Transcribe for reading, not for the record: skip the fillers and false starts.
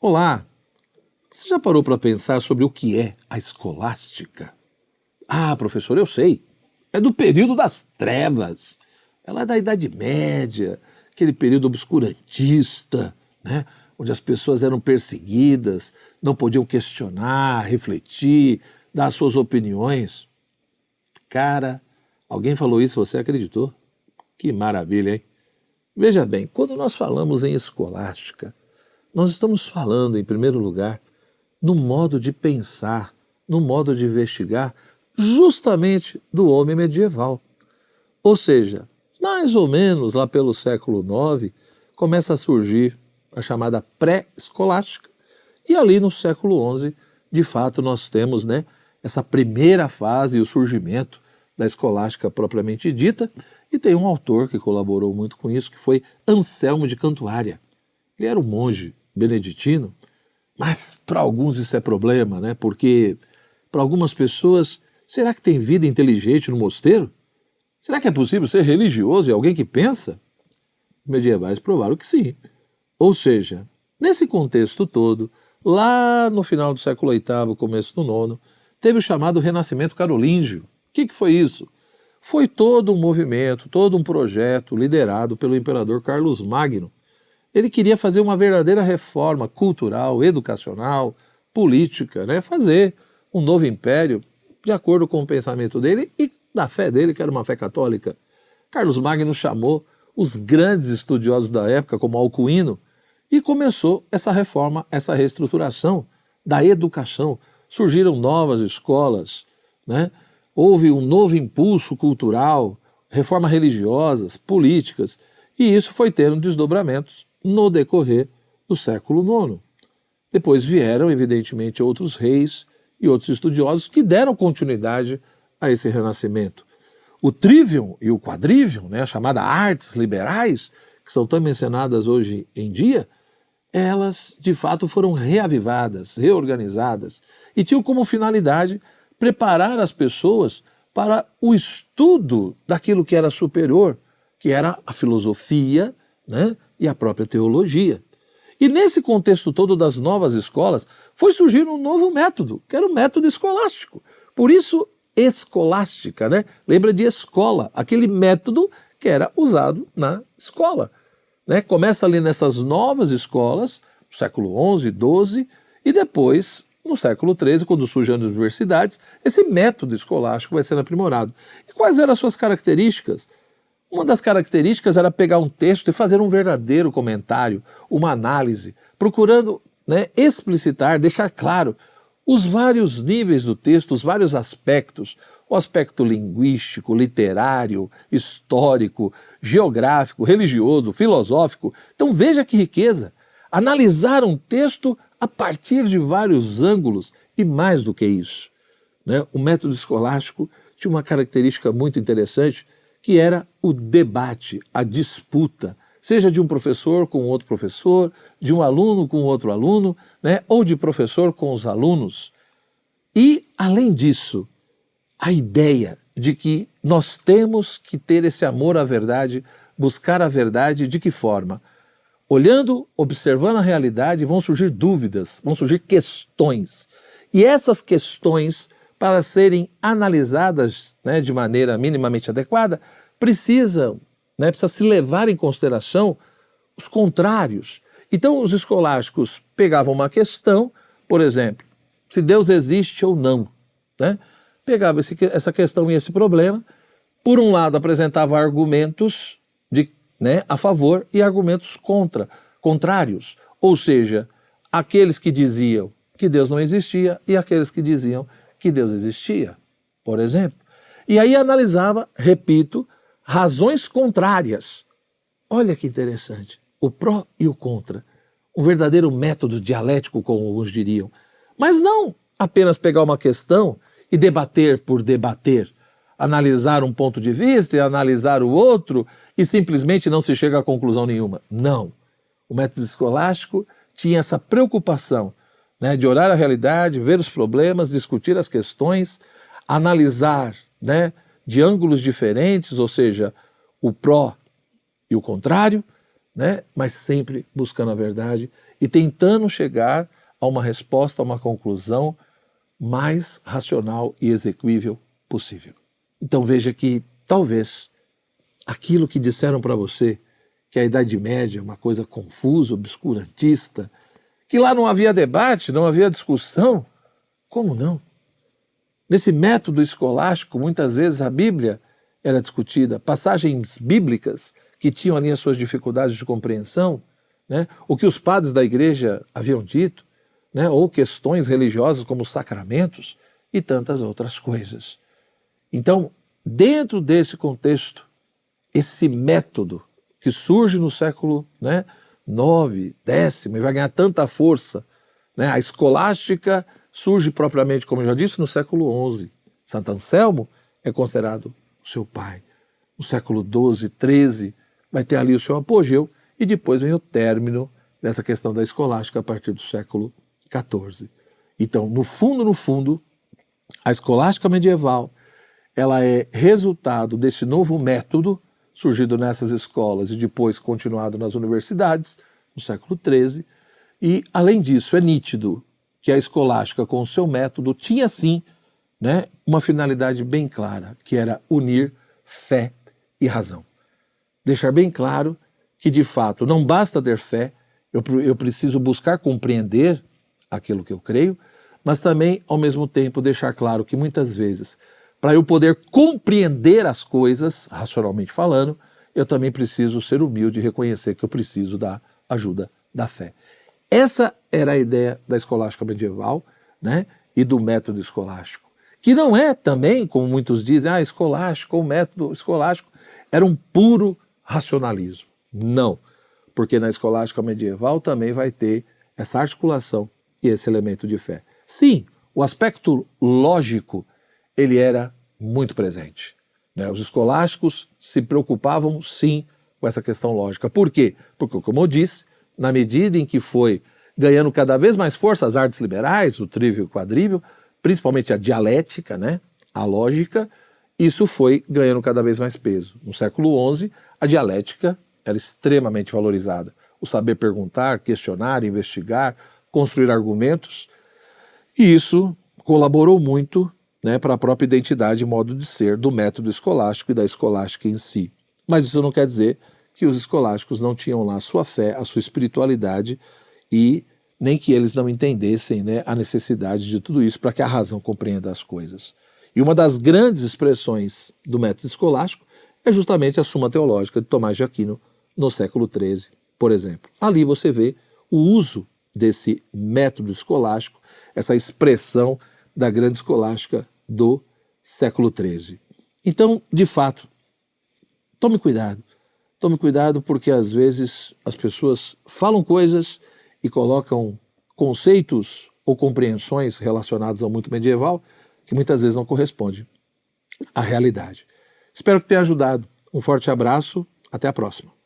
Olá, você já parou para pensar sobre o que é a escolástica? Ah, professor, eu sei. É do período das trevas. Ela é da Idade Média, aquele período obscurantista, né? Onde as pessoas eram perseguidas, não podiam questionar, refletir, dar suas opiniões. Cara, alguém falou isso, você acreditou? Que maravilha, hein? Veja bem, quando nós falamos em escolástica, nós estamos falando, em primeiro lugar, no modo de pensar, no modo de investigar, justamente do homem medieval. Ou seja, mais ou menos lá pelo século IX, começa a surgir a chamada pré-escolástica. E ali no século XI, de fato, nós temos, essa primeira fase e o surgimento da escolástica propriamente dita. E tem um autor que colaborou muito com isso, que foi Anselmo de Cantuária. Ele era um monge beneditino, mas para alguns isso é problema, né? Porque para algumas pessoas, será que tem vida inteligente no mosteiro? Será que é possível ser religioso e alguém que pensa? Os medievais provaram que sim. Ou seja, nesse contexto todo, lá no final do século VIII, começo do IX, teve o chamado Renascimento Carolíngio. O que foi isso? Foi todo um movimento, todo um projeto liderado pelo imperador Carlos Magno. Ele queria fazer uma verdadeira reforma cultural, educacional, política, fazer um novo império de acordo com o pensamento dele e da fé dele, que era uma fé católica. Carlos Magno chamou os grandes estudiosos da época, como Alcuino, e começou essa reforma, essa reestruturação da educação. Surgiram novas escolas, houve um novo impulso cultural, reformas religiosas, políticas, e isso foi tendo desdobramentos no decorrer do século IX. Depois vieram, evidentemente, outros reis e outros estudiosos que deram continuidade a esse renascimento. O trivium e o quadrivium, a chamada artes liberais, que são tão mencionadas hoje em dia, elas de fato foram reavivadas, reorganizadas e tinham como finalidade preparar as pessoas para o estudo daquilo que era superior, que era a filosofia, e a própria teologia. E nesse contexto todo das novas escolas, foi surgir um novo método, que era o método escolástico. Por isso, escolástica, lembra de escola, aquele método que era usado na escola. Começa ali nessas novas escolas, no século XI, XII, e depois, no século XIII, quando surgem as universidades, esse método escolástico vai sendo aprimorado. E quais eram as suas características? Uma das características era pegar um texto e fazer um verdadeiro comentário, uma análise, procurando explicitar, deixar claro os vários níveis do texto, os vários aspectos, o aspecto linguístico, literário, histórico, geográfico, religioso, filosófico. Então veja que riqueza! Analisar um texto a partir de vários ângulos e mais do que isso. O método escolástico tinha uma característica muito interessante, que era o debate, a disputa, seja de um professor com outro professor, de um aluno com outro aluno, ou de professor com os alunos. E, além disso, a ideia de que nós temos que ter esse amor à verdade, buscar a verdade, de que forma? Olhando, observando a realidade, vão surgir dúvidas, vão surgir questões. E essas questões, para serem analisadas de maneira minimamente adequada, precisa se levar em consideração os contrários. Então, os escolásticos pegavam uma questão, por exemplo, se Deus existe ou não. Pegava essa questão e esse problema, por um lado apresentava argumentos a favor e argumentos contrários, ou seja, aqueles que diziam que Deus não existia e aqueles que diziam que Deus existia, por exemplo. E aí analisava, repito, razões contrárias. Olha que interessante, o pró e o contra, um verdadeiro método dialético, como alguns diriam, mas não apenas pegar uma questão e debater por debater, analisar um ponto de vista e analisar o outro e simplesmente não se chega a conclusão nenhuma. Não. O método escolástico tinha essa preocupação de olhar a realidade, ver os problemas, discutir as questões, analisar de ângulos diferentes, ou seja, o pró e o contrário, né? Mas sempre buscando a verdade e tentando chegar a uma resposta, a uma conclusão mais racional e exequível possível. Então veja que talvez aquilo que disseram para você, que a Idade Média é uma coisa confusa, obscurantista, que lá não havia debate, não havia discussão, como não? Nesse método escolástico, muitas vezes a Bíblia era discutida, passagens bíblicas que tinham ali as suas dificuldades de compreensão, né? O que os padres da igreja haviam dito, né? Ou questões religiosas como os sacramentos e tantas outras coisas. Então, dentro desse contexto, esse método que surge no século, né, 9, 10 e vai ganhar tanta força, né? A escolástica surge propriamente, como eu já disse, no século 11. Santo Anselmo é considerado o seu pai. No século 12, 13 vai ter ali o seu apogeu e depois vem o término dessa questão da escolástica a partir do século 14. Então, no fundo, a escolástica medieval ela é resultado desse novo método surgido nessas escolas e depois continuado nas universidades, no século XIII. E, além disso, é nítido que a escolástica, com o seu método, tinha sim, né, uma finalidade bem clara, que era unir fé e razão. Deixar bem claro que, de fato, não basta ter fé, eu preciso buscar compreender aquilo que eu creio, mas também, ao mesmo tempo, deixar claro que, muitas vezes, para eu poder compreender as coisas, racionalmente falando, eu também preciso ser humilde e reconhecer que eu preciso da ajuda da fé. Essa era a ideia da escolástica medieval, né, e do método escolástico, que não é também, como muitos dizem, escolástico, o método escolástico era um puro racionalismo. Não, porque na escolástica medieval também vai ter essa articulação e esse elemento de fé. Sim, o aspecto lógico ele era muito presente, né? Os escolásticos se preocupavam, sim, com essa questão lógica. Por quê? Porque, como eu disse, na medida em que foi ganhando cada vez mais força as artes liberais, o trívio e o quadrívio, principalmente a dialética, né? A lógica, isso foi ganhando cada vez mais peso. No século XI, a dialética era extremamente valorizada. O saber perguntar, questionar, investigar, construir argumentos, e isso colaborou muito, né, para a própria identidade e modo de ser do método escolástico e da escolástica em si. Mas isso não quer dizer que os escolásticos não tinham lá a sua fé, a sua espiritualidade e nem que eles não entendessem, né, a necessidade de tudo isso para que a razão compreenda as coisas. E uma das grandes expressões do método escolástico é justamente a Suma Teológica de Tomás de Aquino no século XIII, por exemplo. Ali você vê o uso desse método escolástico, essa expressão da grande escolástica do século XIII. Então, de fato, tome cuidado porque às vezes as pessoas falam coisas e colocam conceitos ou compreensões relacionadas ao muito medieval que muitas vezes não correspondem à realidade. Espero que tenha ajudado. Um forte abraço, até a próxima.